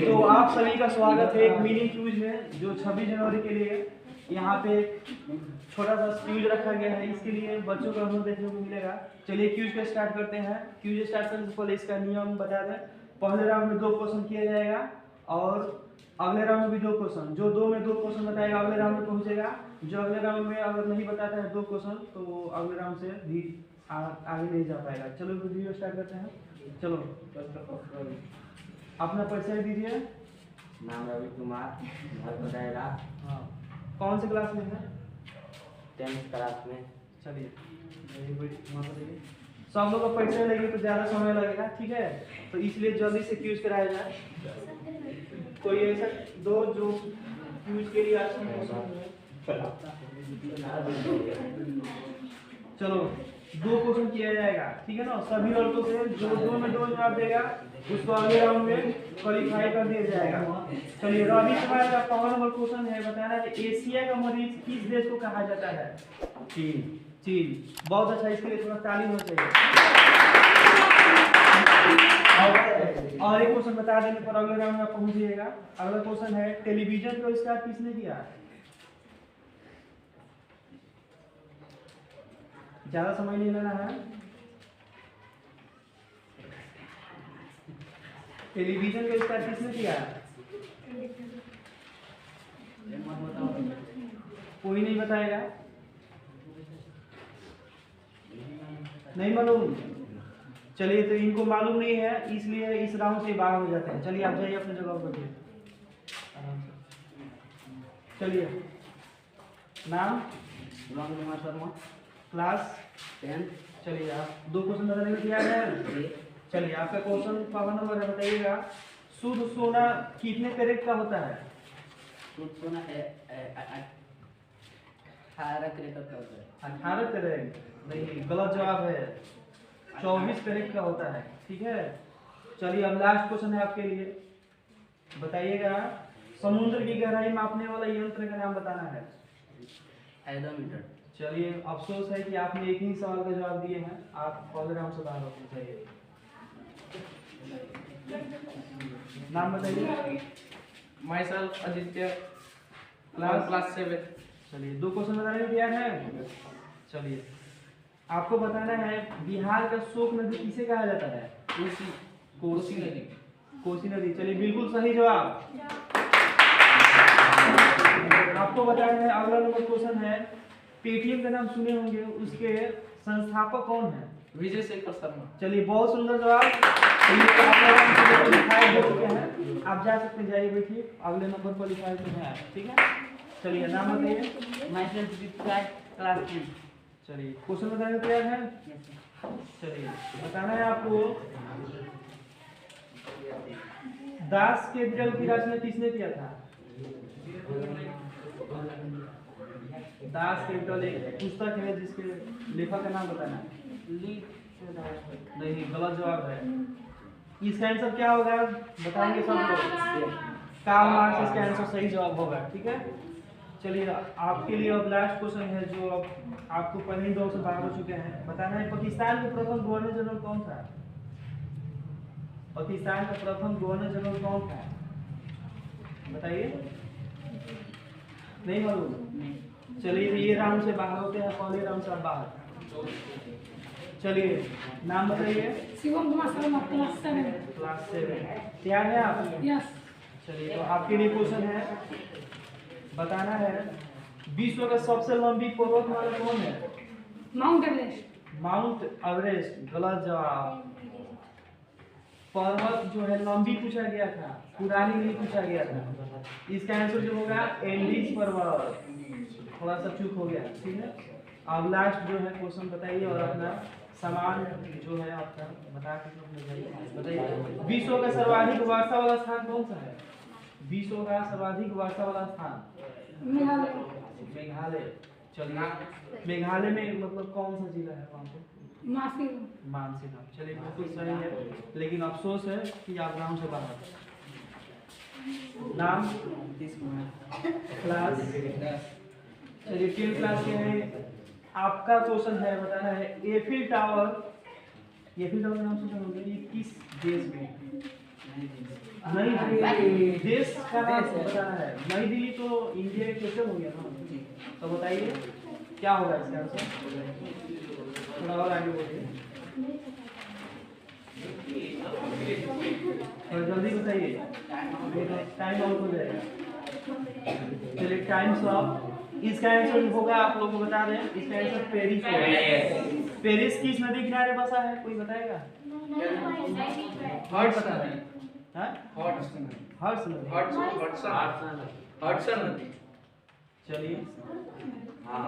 तो आप सभी का स्वागत है एक मिनी क्यूज में जो 26 जनवरी के लिए यहाँ पे छोटा सा क्यूज रखा गया है। इसके लिए बच्चों का अनुभव देखने को मिलेगा। चलिए क्यूज को स्टार्ट करते हैं। क्यूज स्टार्ट करने से पहले इसका नियम बता दें। पहले राउंड में 2 क्वेश्चन किया जाएगा और अगले राउंड में भी 2 क्वेश्चन। जो 2 में 2 क्वेश्चन बताएगा अगले राउंड में पहुंचेगा। जो अगले राउंड में अगर नहीं बताता है 2 क्वेश्चन तो अगले राउंड से भी आगे नहीं जा पाएगा। चलो वीडियो स्टार्ट करते हैं। चलो अपना परिचय दीजिए। नाम रवि कुमार, घर बताएगा। हाँ, कौन से क्लास में है? 10th क्लास में। चलिए सब लोग का परिचय लेंगे तो ज़्यादा समय लगेगा, ठीक है? तो इसलिए जल्दी से क्यूज कराया जाए। कोई ऐसा दो जो क्यूज के लिए चलो 2 क्वेश्चन किया जाएगा, ठीक है ना? सभी लड़कों से जो 2 में 2 जवाब देगा उसको अगले राउंड में क्वालिफाई कर दिया जाएगा। चलिए रवि कुमार का पहला नंबर क्वेश्चन है, बताना है एशिया का मरीज किस देश को कहा जाता है? चीन। चीन। बहुत अच्छा, इसके लिए थोड़ा ताली होना चाहिए। और एक क्वेश्चन बता देने पर अगले राउंड में पहुंच जाइएगा। अगला क्वेश्चन है टेलीविजन का आविष्कार किसने किया? ज्यादा समय नहीं लेना है। टेलीविजन का आविष्कार किसने किया? कोई नहीं बताएगा? नहीं मालूम? चलिए तो इनको मालूम नहीं है इसलिए इस राउंड से बाहर हो जाते हैं। चलिए आप जाइए अपने जगह पर आराम से। चलिए नाम? Kumar Sharma, class 10th। चलिए आप 2 क्वेश्चन बताने में तैयार हैं? चलिए आपका क्वेश्चन पहला नंबर है, बताइएगा शुद्ध सोना कितने कैरेट का होता है? शुद्ध सोना 18 कैरेट का होता है। 18 कैरेट? नहीं, गलत जवाब है। 24 कैरेट का होता है, ठीक है? चलिए अब लास्ट क्वेश्चन है आपके लिए, बताइएगा समुद्र की गहराई मापने वाला यंत्र का नाम बताना है। हाइड्रोमीटर। चलिए अफसोस है कि आपने एक ही सवाल का जवाब दिए हैं। आप पहले राउंड से बाहर होना चाहिए। नाम बताइए। My self Aditya, class 7। चलिए 2 क्वेश्चन बताने में तैयार है? चलिए आपको बताना है बिहार का शोक नदी किसे कहा जाता है? कोसी नदी। कोसी नदी। चलिए बिल्कुल सही जवाब। आपको बताना है अगला नंबर क्वेश्चन है पेटीएम का नाम सुने होंगे, उसके संस्थापक कौन है? विजय शेखर शर्मा। चलिए बहुत सुंदर जवाब। क्वालिफाई हो चुके हैं, आप जा सकते हैं, जाइए बैठिए। अगले नंबर क्वालिफाई में है, ठीक है? चलिए नाम बताइए। My self class 10। चलिए क्वेश्चन बताने तैयार है? चलिए बताना है आपको दास के जल की रचना किसने किया था? दास के जल एक पुस्तक है जिसके लेखक का नाम बताना है। नहीं, गलत जवाब है। इसका आंसर क्या होगा बताएंगे सब लोग? कार्ल मार्क्स इसका आंसर सही जवाब होगा, ठीक है? चलिए आपके लिए अब लास्ट क्वेश्चन है जो अब आपको पहले ही 2 से बाहर हो चुके हैं। बताना है पाकिस्तान के प्रथम गवर्नर जनरल कौन था? पाकिस्तान का प्रथम गवर्नर जनरल कौन था? बताइए। नहीं मालूम? चलिए ये राउंड से बाहर होते हैं, पहले राउंड से आप बाहर। चलिए नाम बताइए। शिवम कुमार शर्मा, क्लास 7। क्लास 7। तैयार है आप? यस। चलिए तो आपके लिए क्वेश्चन है, बताना है विश्व का सबसे लंबी पर्वतमाला कौन है? Mount Everest. Mount Everest. गलत जवाब। पर्वत जो है लंबी पूछा गया था, पुरानी नहीं पूछा गया था। इसका आंसर जो होगा एंडीज पर्वत। थोड़ा सा चूक हो गया, ठीक है? अब लास्ट जो है क्वेश्चन बताइए और अपना सामान जो है आपका बता के बताइए। विश्व का सर्वाधिक वर्षा वाला स्थान कौन सा है? विश्व का सर्वाधिक वर्षा वाला स्थान? मेघालय। चलिए मेघालय में मतलब कौन सा जिला है वहाँ पे? मानसिंह। चलिए बिल्कुल सही है, लेकिन अफसोस है कि आप गाँव से बाहर। नाम? क्लास? चलिए 10th क्लास के हैं। आपका क्वेश्चन है, बताना है एफिल टावर ये फिर का नाम सुना होगा, ये किस देश में? नहीं नहीं, देश का नाम बताना है। नई दिल्ली तो इंडिया के कैसे हो गया ना, तो बताइए क्या होगा इसका आंसर? थोड़ा और आगे बोलिए, और जल्दी बताइए, टाइम आउट हो जाएगा। चलिए टाइम्स ऑफ, इसका आंसर होगा, आप लोग को बता दें, इसका आंसर पेरिस है। पेरिस किस नदी किनारे बसा है, कोई बताएगा? हॉटसन नदी। हाँ? हॉटसन हर्ष नदी। हॉटसन नदी। चलिए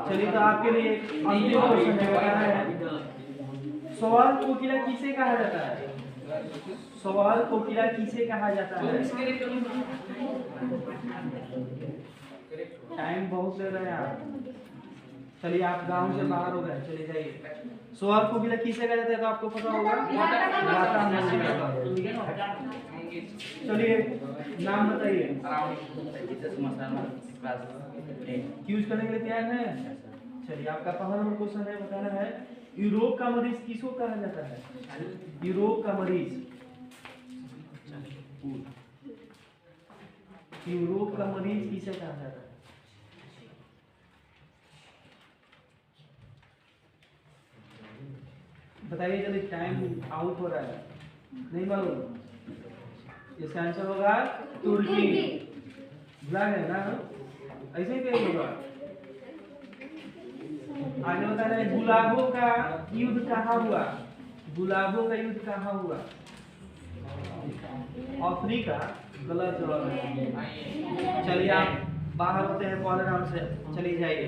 चलिए, तो आपके लिए अंतिम क्वेश्चन है, बताना है सवाल कोकिला किसे कहा जाता है? सवाल कोकिला किसे कहा जाता है? टाइम बहुत ले रहे हैं आप। चलिए आप गांव से बाहर हो गए, चले जाइए। सवाल कोकिला किसे कहा जाता है तो आपको पता होगा, माता मंदिर, ठीक है ना? चलिए नाम बताइए, यूज करने के लिए तैयार है? चलिए आपका पहला नंबर क्वेश्चन है, बताना है यूरोप का मरीज किसको कहा जाता है? यूरोप का मरीज, यूरोप का मरीज किसे कहा जाता है? बताइए जल्दी, टाइम आउट हो रहा है, नहीं मालूम? इसका आंसर होगा तुर्की। भुला है ना, ऐसे ही कहीं होगा। आगे बता रहे हैं गुलाबों का युद्ध कहाँ हुआ? गुलाबों का युद्ध कहाँ हुआ? अफ्रीका, गलत जवाब है। चलिए आप बाहर होते हैं पहले राउंड से, चलिए जाइए।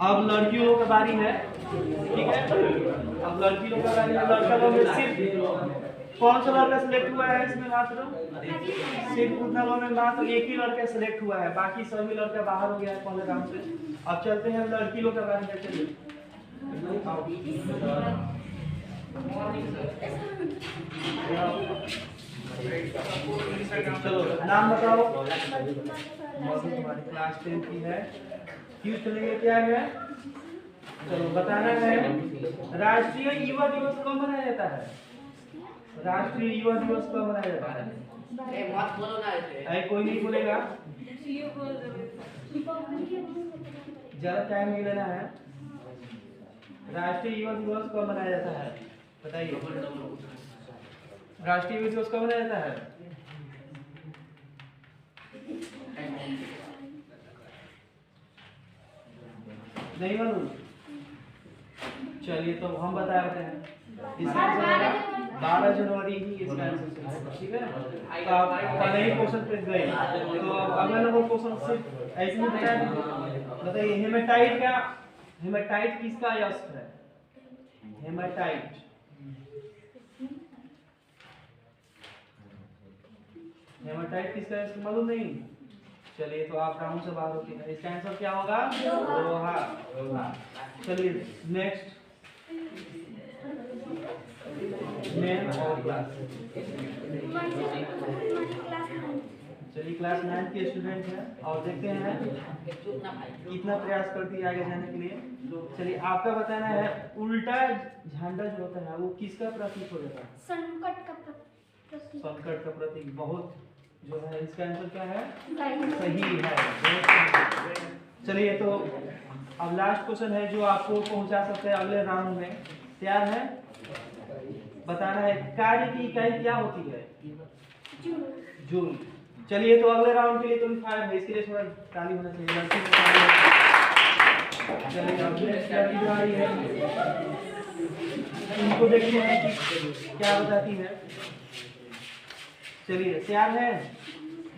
अब लड़कियों का बारी है, ठीक है? अब लड़की लोग का बारी है। लड़का लोग में सिर्फ कौन सा लड़का सिलेक्ट हुआ है इसमें? मात्र सिर्फ उतना लोग में मात्र एक ही लड़का सिलेक्ट हुआ है, बाकी सभी लड़का बाहर हो गया है पहले राउंड से। अब चलते हैं लड़की लोग का बारी है, चलिए। चलो नाम बताओ। हमारी क्लास 10 की है, क्यों चलेंगे, क्या है? चलो बताना है राष्ट्रीय युवा दिवस कब मनाया जाता है? राष्ट्रीय युवा दिवस कब मनाया जाता है? मत बोलो ना ऐसे। कोई नहीं बोलेगा, ज्यादा टाइम नहीं लेना है। राष्ट्रीय युवा दिवस कब मनाया जाता है, बताइए। राष्ट्रीय युवा दिवस कब मनाया जाता है? नहीं मालूम? चलिए तो हम बता रहे हैं, इसका आंसर 12 जनवरी ही इसका आंसर, ठीक है ना? तो आप पहले ही क्वेश्चन पे गए, तो अगला नंबर क्वेश्चन सिर्फ ऐसे ही बताइए। हेमेटाइट का, हेमेटाइट किसका यस्त्र है? हेमेटाइट, हेमेटाइट किसका यस्त्र मालूम नहीं? चलिए तो आप राउंड से बाहर होते हैं, इसका आंसर क्या होगा? लोहा। चलिए नेक्स्ट, नेम और क्लास। चलिए क्लास 9 के स्टूडेंट हैं और देखते हैं कितना प्रयास करती है आगे जाने के लिए। चलिए आपका बताना है उल्टा झंडा जो होता है वो किसका प्रतीक हो जाता है? संकट का प्रतीक। संकट का प्रतीक, बहुत जो है इसका आंसर क्या है? सही है। चलिए तो अब लास्ट क्वेश्चन है जो आपको पहुंचा सकते हैं अगले राउंड में, तैयार है? बताना है कार्य की इकाई क्या होती है? जूल। चलिए तो अगले राउंड के लिए तुम फायर है, इसके लिए थोड़ा ताली होना चाहिए। चलिए अब लड़की जो आ रही है उनको देखते हैं कि क्या बताती है। चलिए तैयार है?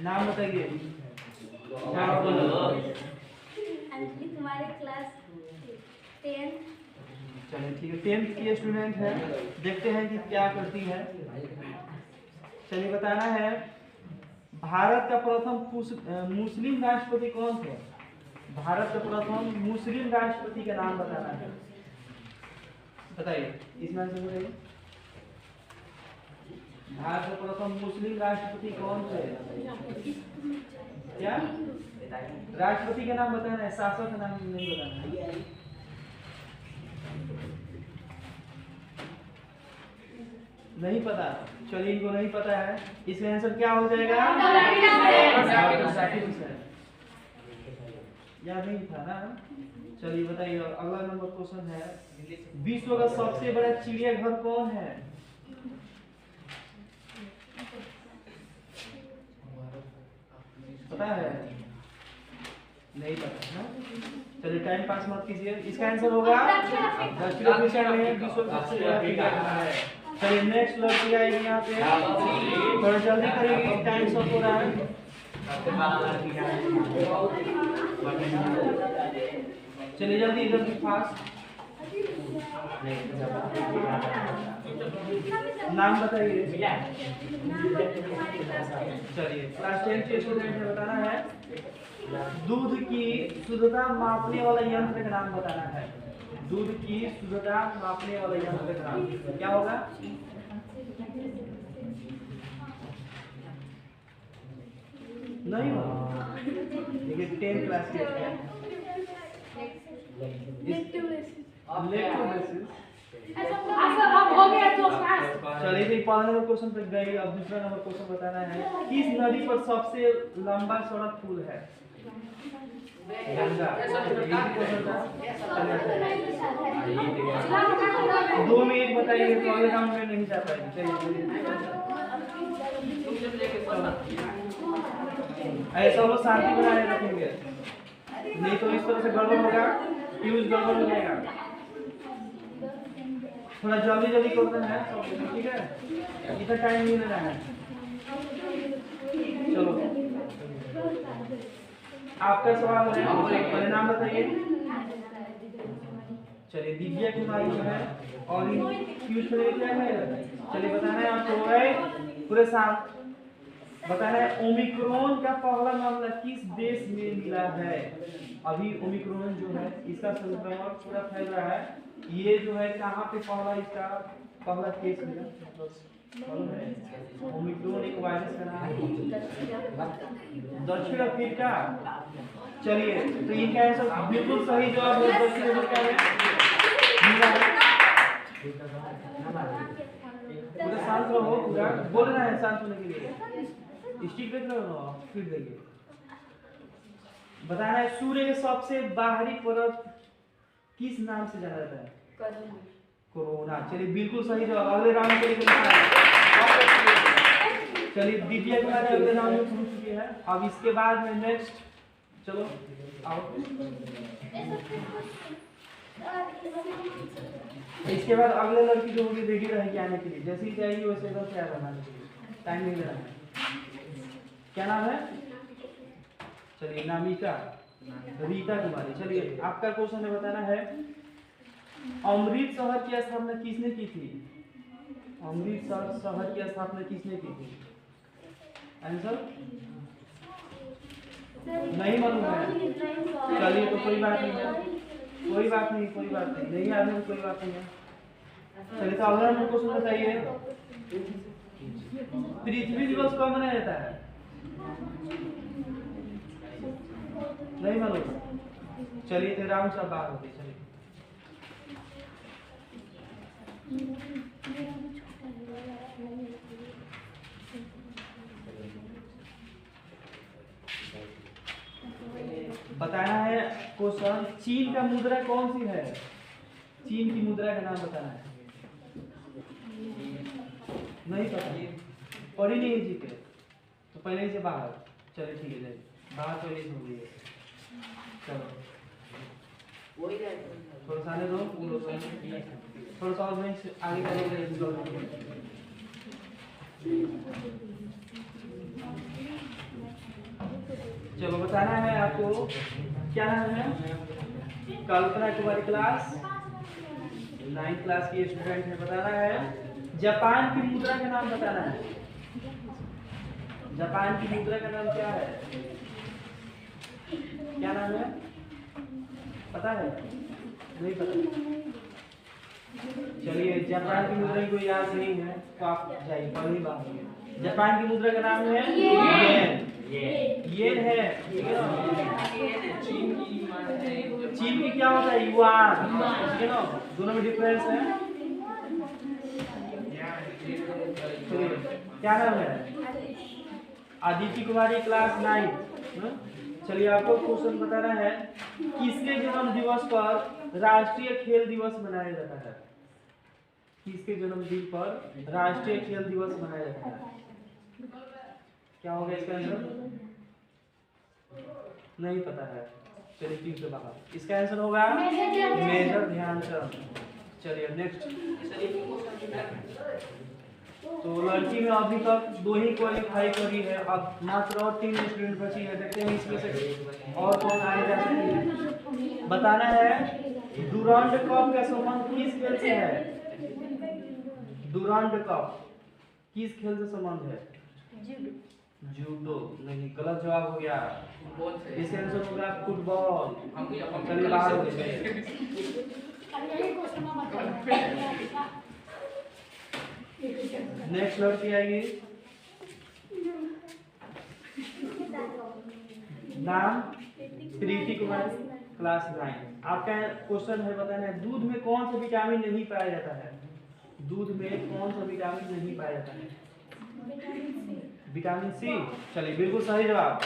नाम बताइए। तुम्हारे क्लास 10। चलिए ठीक है, 10th की स्टूडेंट है, देखते हैं कि क्या करती है। चलिए बताना है भारत का प्रथम मुस्लिम राष्ट्रपति कौन थे? भारत का प्रथम मुस्लिम राष्ट्रपति का नाम बताना है, बताइए। इसमें आंसर बताइए, भारत का प्रथम मुस्लिम राष्ट्रपति कौन थे? क्या राष्ट्रपति का नाम बताना है, शासक का नाम नहीं बताना है। नहीं पता, चलिए इनको नहीं पता है, इसका आंसर क्या हो जाएगा? याद नहीं था ना? चलिए बताइए, अगला नंबर क्वेश्चन है, विश्व का सबसे बड़ा चिड़ियाघर कौन है? पता है? नहीं पता है? चलिए टाइम पास मत कीजिए, इसका आंसर होगा दक्षिण अफ्रीका में विश्व का सबसे बड़ा चिड़ियाघर है। चलिए नेक्स्ट लड़की आएगी यहाँ पे, थोड़ा जल्दी करेगी, टाइम सब हो रहा है। चलिए जल्दी जल्दी फास्ट, नाम बताइए। चलिए क्लास 10 के स्टूडेंट ने बताना है, दूध की शुद्धता मापने वाला यंत्र का नाम बताना है। दूध की शुद्धता मापने वाला यंत्र का नाम क्या होगा? नहीं हो, देखिए 10 क्लास के चलिए तो पहला नंबर क्वेश्चन तक गई, अब दूसरा नंबर क्वेश्चन बताना है, किस नदी पर सबसे लंबा सड़क पुल है? गंगा। 2 मिनट बताइए तो अगले राउंड में नहीं जा पाएंगे। चलिए ऐसा वो शांति बनाए रखेंगे, नहीं तो इस तरह से गड़बड़ होगा, फ्यूज गड़बड़ हो जाएगा। थोड़ा जल्दी जल्दी करना है, ठीक है? इतना टाइम नहीं लेना है। चलो आपका सवाल है, पहले नाम बताइए। चलिए दिव्या कुमारी जो है, और फ्यूज करने क्या है? चलिए बताना है आपको, पूरे साथ बताना है, ओमिक्रॉन का पहला मामला किस देश में मिला है? अभी ओमिक्रॉन जो है इसका संक्रमण पूरा फैल रहा है, ये जो है कहाँ पे पहला इसका पहला केस मिला? ओमिक्रॉन एक वायरस का नाम है, दक्षिण अफ्रीका। चलिए तो इनका आंसर बिल्कुल सही जवाब है, दक्षिण अफ्रीका में मिला है। पूरा शांत रहो, पूरा बोलना है शांत होने के लिए, स्टिक देख रहे हो, फिर देखिए बताना है, सूर्य के सबसे बाहरी परत किस नाम से जाना जाता है? कोरोना। चलिए बिल्कुल सही जवाब, अगले राउंड के लिए। चलिए दिव्या कुमारी अगले राउंड में पहुंच चुकी है, अब इसके बाद में नेक्स्ट, चलो आओ। इसके बाद अगले लड़की जो होगी रेडी रहेगी आने के लिए, जैसे ही जाएगी वैसे इधर से आ जाना, टाइम नहीं लेना है। क्या नाम है? चलिए नामिका रीता कुमारी। चलिए आपका क्वेश्चन है, बताना है, अमृत शहर की स्थापना किसने की थी? अमृतसर शहर की स्थापना किसने की थी? आंसर नहीं मालूम है। चलिए तो कोई बात नहीं है, कोई बात नहीं, कोई बात नहीं, नहीं आने में कोई बात नहीं है। चलिए तो अगला नंबर क्वेश्चन बताइए, पृथ्वी दिवस कब मनाया जाता है? नहीं मालूम। चलिए तो राउंड सब बाहर होते। चलिए बताना है क्वेश्चन, चीन का मुद्रा कौन सी है? चीन की मुद्रा का नाम बताना है। नहीं पता, पढ़ी नहीं है जीके तो पहले ही से बाहर। चलिए ठीक है, बाहर पहले से हो गई है। चलो थोड़ा सा आने दो, थोड़ा सा और बेंच आगे करोगे। चलो बताना है आपको, क्या नाम है? कल्पना कुमारी, क्लास 9 क्लास की स्टूडेंट है। बताना है, जापान की मुद्रा का नाम बताना है। जापान की मुद्रा का नाम क्या है? क्या नाम है? पता है? नहीं पता। चलिए जापान की मुद्रा को याद नहीं है तो आप जाइए, पहली बात जापान की मुद्रा का नाम है येन। येन है। चीन की क्या होता है? युआन। ठीक है ना, दोनों में डिफरेंस है। क्या नाम है? आदित्य कुमारी, क्लास 9। चलिए आपको क्वेश्चन बताना है, किसके जन्म दिवस पर राष्ट्रीय खेल दिवस मनाया जाता है? किसके जन्मदिन पर राष्ट्रीय खेल दिवस मनाया जाता है? क्या होगा इसका आंसर? नहीं पता है। चलिए टीम से बाहर। इसका आंसर होगा मेजर ध्यानचंद। चलिए नेक्स्ट। तो लड़की में अभी तक 2 ही क्वालिफाई करी है, अब मात्र और 3 स्टूडेंट बची है। देखते हैं इसमें से और कौन आए जा सकती है। बताना है डुरांड कप का संबंध किस खेल से है? डुरांड कप किस खेल से संबंध है? जूडो। नहीं, गलत जवाब हो गया। इसका आंसर होगा फुटबॉल। चलिए बाहर हो गए। नेक्स्ट लड़की आएगी, नाम प्रीति कुमार, क्लास 9। आपका क्वेश्चन है बताना है दूध में कौन सा विटामिन नहीं पाया जाता है? दूध में कौन सा विटामिन नहीं पाया जाता है? Vitamin C. चलिए बिल्कुल सही जवाब।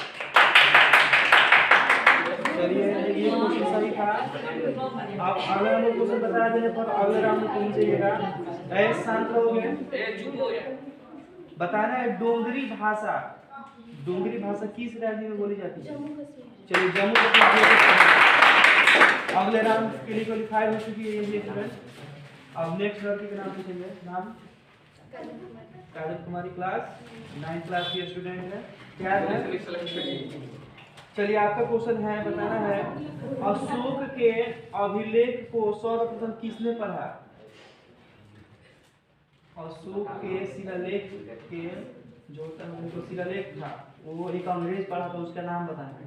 चलिए ये क्वेश्चन सही था। आप अगला राउंड क्वेश्चन बता देने पर अगले राउंड में पहुंचेगा। ऐसे शांत रहोगे। बताना है डोंगरी भाषा। डोंगरी भाषा किस राज्य में बोली जाती है? चलिए जम्मू कश्मीर। अगले राउंड के लिए क्वालिफाई हो चुकी है ये स्टूडेंट। अब नेक्स्ट लड़की का नाम पूछेंगे। नाम काजल कुमारी, क्लास 9 क्लास की स्टूडेंट है। क्या है? चलिए आपका क्वेश्चन है बताना है अशोक के अभिलेख को सर्वप्रथम किसने पढ़ा? अशोक के शिलालेख के जो शिलालेख था वो एक अंग्रेज पढ़ा था, उसका नाम बताना है।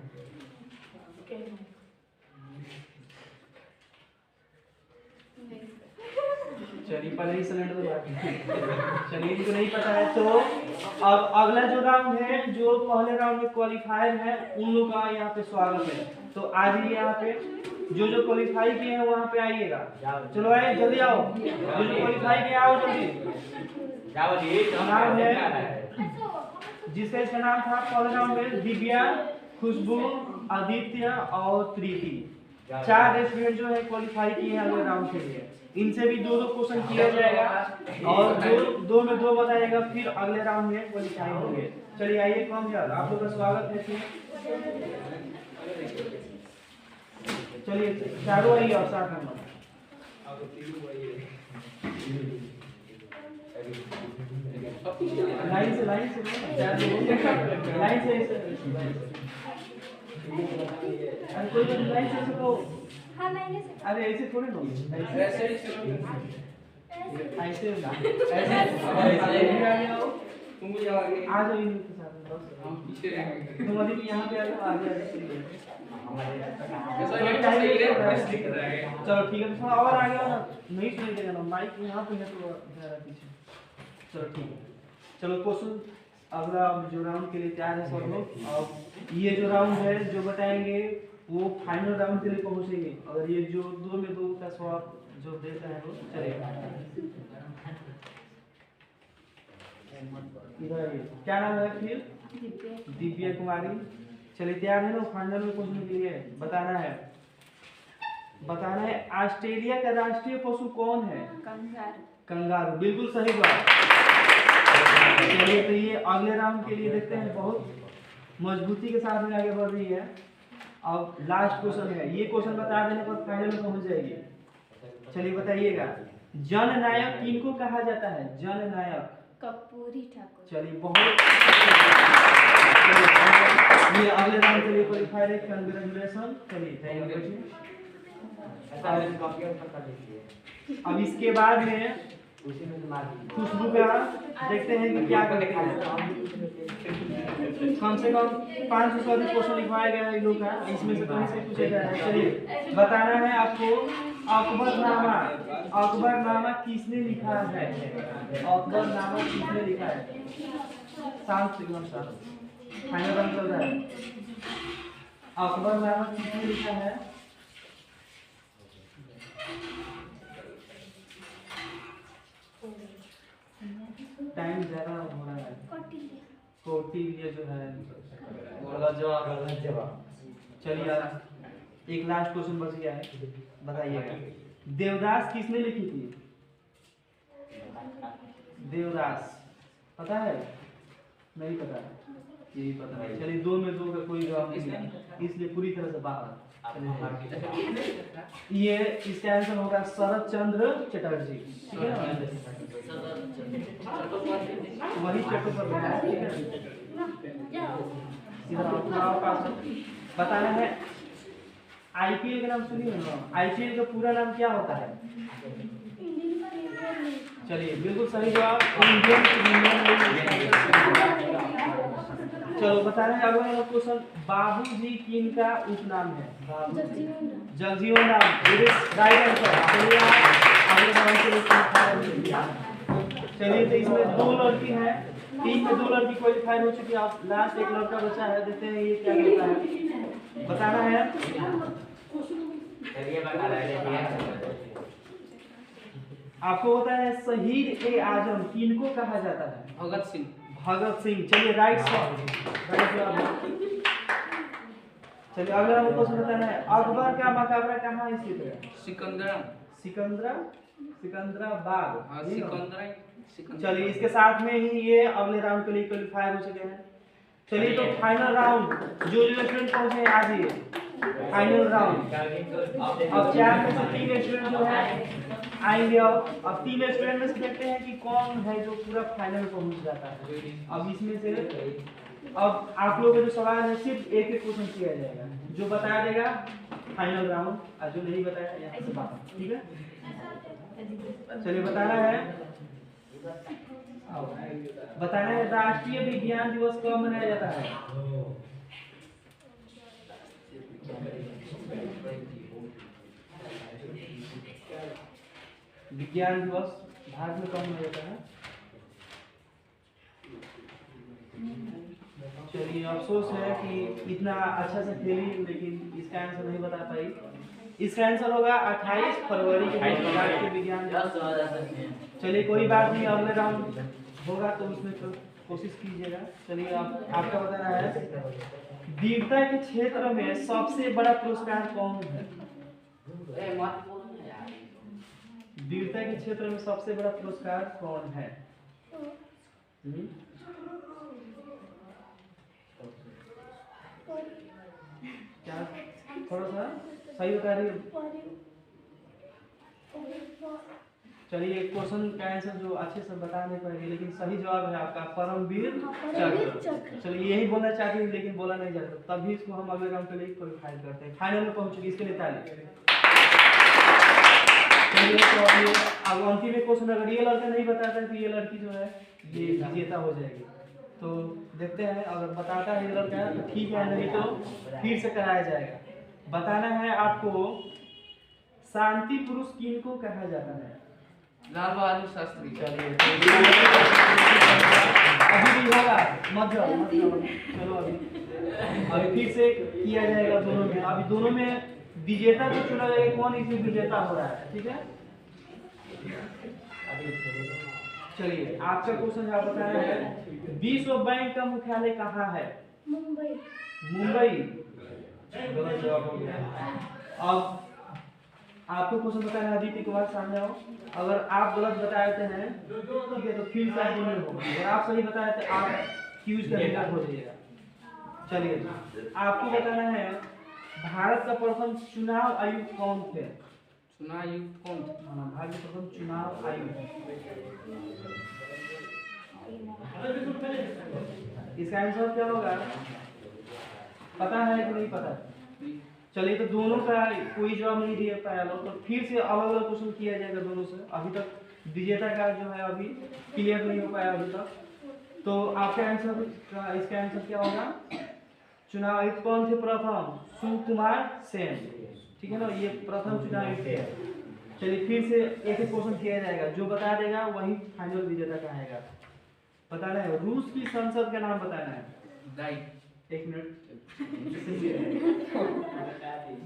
चलिए पहले ही सिलेंडर बात। चलिए इनको नहीं पता है तो अब अगला जो राउंड है, जो पहले राउंड में क्वालिफायर है उन लोग का यहाँ पे स्वागत है। तो आज ही यहाँ पे जो क्वालिफाई किए हैं वहाँ पे आइएगा। चलो आइए जल्दी आओ, जो क्वालिफाई किए आओ जल्दी। नाम है जिसका इसका नाम था पहले राउंड में दिव्या, खुशबू, आदित्य और प्रीति। 4 स्टूडेंट जो है क्वालिफाई किए हैं अगले राउंड के लिए। इनसे भी 2 क्वेश्चन किया जाएगा और 2 में 2 बताएगा, फिर अगले राउंड में क्वालिफाई होंगे। चलिए आइए कम यार, आप लोग का स्वागत है। चलिए चारों आइए और साथ में लाइन से लाइन अरे कोई लाइन से तो हाँ लाइन से। अरे ऐसे थोड़े लो, ऐसे तुम मुझे आगे आ जाओ इनके साथ। हम पीछे रहेंगे। तुम अभी यहाँ पे आ जाओ, आगे चलो ठीक है। थोड़ा और आगे ना, नहीं सुनाई देगा ना, माइक यहाँ पे है तो पीछे। चलो ठीक है। चलो क्वेश्चन अगला जो राउंड के लिए तैयार है सब लोग। और ये जो राउंड है जो बताएंगे वो फाइनल राउंड के लिए पहुंचेंगे। अगर ये जो 2 में 2 का स्वाब जो देता है वो चलेगा। इधर आइए। क्या नाम है फिर? दिव्या कुमारी। चलिए तैयार है ना फाइनल में पहुंचने के लिए? बताना है ऑस्ट्रेलिया का राष्ट्रीय पशु कौन है? कंगारू। बिल्कुल सही बात। चलिए तो ये अगले राउंड के लिए देखते हैं, बहुत मजबूती के साथ में आगे बढ़ रही है। अब लास्ट क्वेश्चन है, ये क्वेश्चन बता देने पर फाइनल में पहुंच जाएगी। चलिए बताइएगा जननायक किनको कहा जाता है? जननायक कपूरी ठाकुर। चलिए बहुत ये अगले राउंड के लिए क्वालिफाई है। कांग्रेचुलेशन। चलिए थैंक यू। अब इसके बाद में खुशबू का देखते हैं कि क्या करते हैं। कम से कम 500 से अधिक क्वेश्चन लिखवाया गया है इन लोग का, इसमें से कहीं से पूछा गया है। चलिए बताना है आपको अकबरनामा किसने लिखा है? अकबरनामा किसने लिखा है? शांत एकदम शांत। फाइनल राउंड चल रहा है। अकबरनामा किसने लिखा है? टाइम ज्यादा हो रहा है। कौटिल्य जो है गलत जवाब। चलिए अब एक लास्ट क्वेश्चन बच गया है, बताइएगा देवदास किसने लिखी थी? देवदास पता है? नहीं पता है, यही पता है। चलिए दो में दो का कोई जवाब नहीं मिला, इसलिए पूरी तरह से बाहर। ये इसका आंसर होगा शरद चंद्र चटर्जी, ठीक है ना? वही चट्टोपाध्याय, ठीक है। इधर आपको पास बताना है आईपीएल का नाम सुनिए ना। आईपीएल का पूरा नाम क्या होता है? चलिए बिल्कुल सही जवाब, इंडियन प्रीमियर लीग। चलो बता रहे हैं अगला क्वेश्चन, बाबूजी किनका उपनाम है? Jagjivan Ram, it is right answer. चलिए आप अगले सवाल के लिए चलिए, तो इसमें दो लड़की हैं, टीम में दो लड़की क्वालिफाई हो चुकी है। आप लास्ट एक लड़का बचा है, देखते हैं ये क्या करता है। बताना है आपको, होता है शहीद ए आजम किनको कहा जाता है? भगत सिंह। भगत सिंह। चलिए राइट जवाब। चलिए अगला हमको क्वेश्चन बताना है, अकबर का मकबरा कहाँ स्थित है? सिकंदराबाद। चलिए इसके साथ में ही ये अगले राउंड के लिए क्वालिफाई हो चुके हैं। चलिए तो फाइनल राउंड जो स्टूडेंट पहुंचे हैं आज ये फाइनल राउंड। अब 4 में से 3 स्टूडेंट जो है आएंगे। अब 3 स्टूडेंट में से देखते हैं कि कौन है जो पूरा फाइनल पहुंच जाता है। अब इसमें से अब आप लोगों का जो सवाल है सिर्फ एक एक क्वेश्चन किया जाएगा, जो बता देगा फाइनल राउंड, और जो नहीं बताया यहाँ से बाहर, ठीक है। चलिए बताना है राष्ट्रीय विज्ञान दिवस कब मनाया जाता है? विज्ञान दिवस भारत में कब मनाया जाता है? चलिए अफसोस है कि इतना अच्छा से खेली लेकिन इसका आंसर नहीं बता पाई। इसका आंसर होगा 28 फरवरी के राष्ट्रीय विज्ञान दिवस। चलिए कोई बात नहीं, अगले राउंड होगा तो उसमें तो कोशिश कीजिएगा। चलिए आपका बताना है वीरता के क्षेत्र में सबसे बड़ा पुरस्कार कौन है? वीरता के क्षेत्र में सबसे बड़ा पुरस्कार कौन है? क्या थोड़ा सा सही बता रही है? चलिए एक क्वेश्चन का आंसर जो अच्छे से बता नहीं पाएंगे, लेकिन सही जवाब है आपका परमवीर चक्र। चलिए यही बोलना चाहती हूँ लेकिन बोला नहीं जाता, तभी इसको हम अगले राउंड के लिए क्वालिफाई करते हैं। फाइनल में पहुंच चुकी, इसके लिए ताली। चलिए तो अब अंतिम क्वेश्चन, अगर ये लड़का नहीं बताता है तो ये लड़की जो है ये विजेता हो जाएगी। तो देखते हैं, अगर बताता है ये लड़का तो ठीक है, नहीं तो फिर से कराया जाएगा। बताना है आपको शांति पुरुष किनको कहा जाता है? लाल बहादुर शास्त्री। चलिए अभी भी होगा, मत जाओ। चलो अभी फिर से किया जाएगा दोनों में। अभी दोनों में विजेता जो चुना जाएगा, कौन इसमें विजेता हो रहा है, ठीक है। चलिए आपका क्वेश्चन आप बताना है विश्व बैंक का मुख्यालय कहाँ है? मुंबई। गलत जवाब हो गया। अब आपको क्वेश्चन बताना है, अदिति के बाद सामने आओ। अगर आप गलत बताए हैं ठीक है तो फिर से आप बोलने होगा, अगर आप सही बताए तो आप क्यूज का विकल्प हो जाएगा। चलिए आपको बताना है भारत का प्रथम चुनाव आयुक्त कौन थे? चुनाव आयुक्त कौन? भारत के प्रथम चुनाव आयुक्त, इसका आंसर क्या होगा? पता है कि नहीं पता? चलिए तो दोनों का कोई जवाब नहीं दे पाया लोग, तो फिर से अलग अलग क्वेश्चन किया जाएगा दोनों से। अभी तक विजेता का जो है अभी क्लियर नहीं हो पाया अभी तक। तो आपका आंसर इसका आंसर क्या होगा? चुनाव आयुक्त कौन थे प्रथम? सुकुमार सेन, ठीक है ना, ये प्रथम चुनाव आयुक्त है। चलिए फिर से एक एक क्वेश्चन किया जाएगा, जो बता देगा वही फाइनल विजेता कहेगा। बताना है रूस की संसद का नाम बताना है। डाइट। एक मिनट,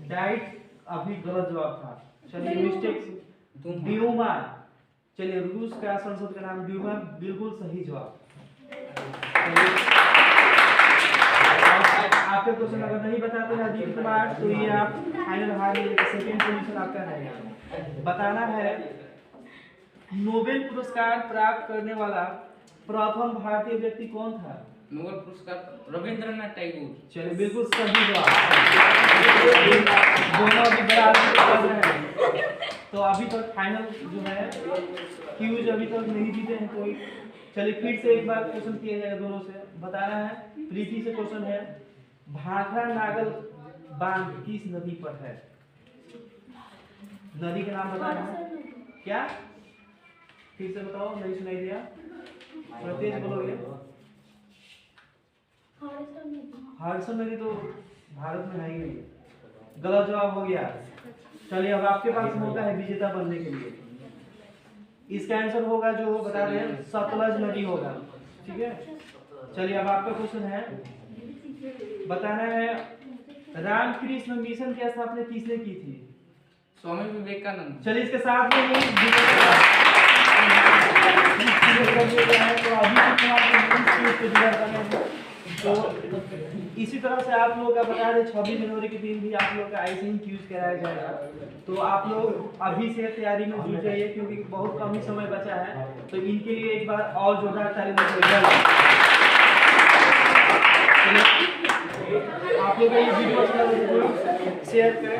डाइट अभी गलत जवाब था। चलिए मिस्टेक ड्यूमा। चलिए रूस का संसद का नाम ड्यूमा बिल्कुल सही जवाब। क्वेश्चन अगर नहीं बताते हैं अजीत कुमार तो ये आप फाइनल हार गए, सेकंड पोजीशन आपका रहेगा। बताना है नोबेल पुरस्कार प्राप्त करने वाला प्रथम भारतीय व्यक्ति कौन था? नोबेल पुरस्कार रविंद्रनाथ टैगोर। चलिए बिल्कुल सही जवाब। दोनों अभी बराबर कर रहे हैं। तो अभी तक फाइनल जो है क्यूज अभी तक नहीं जीते हैं कोई। चलिए फिर से एक बार क्वेश्चन किया जाएगा दोनों से। बताना है प्रीति से क्वेश्चन है, भाखड़ा नागल बांध किस नदी पर है? नदी का नाम बताना है। क्या फिर से बताओ, नहीं सुनाई दिया, थोड़ा तेज बोलोगे। हडसन नदी तो भारत में है ही नहीं। गलत जवाब हो गया। चलिए अब आपके पास मौका है विजेता बनने के लिए। इसका आंसर होगा जो बता रहे हैं सतलज नदी होगा। ठीक है, चलिए अब आपका क्वेश्चन है, बताना है रामकृष्ण मिशन की स्थापना किसने की थी? स्वामी विवेकानंद। चलिए इसके साथ में ही तो अभी तो इसी तरह से आप लोग का बता दें 26 जनवरी के दिन भी आप लोग का ऐसे ही क्यूज कराया जाएगा। तो आप लोग अभी से तैयारी में जुट जाइए क्योंकि बहुत कम ही समय बचा है। तो इनके लिए एक बार और जोरदार ताली आप लोग ये वीडियो अच्छा लगे तो शेयर करें।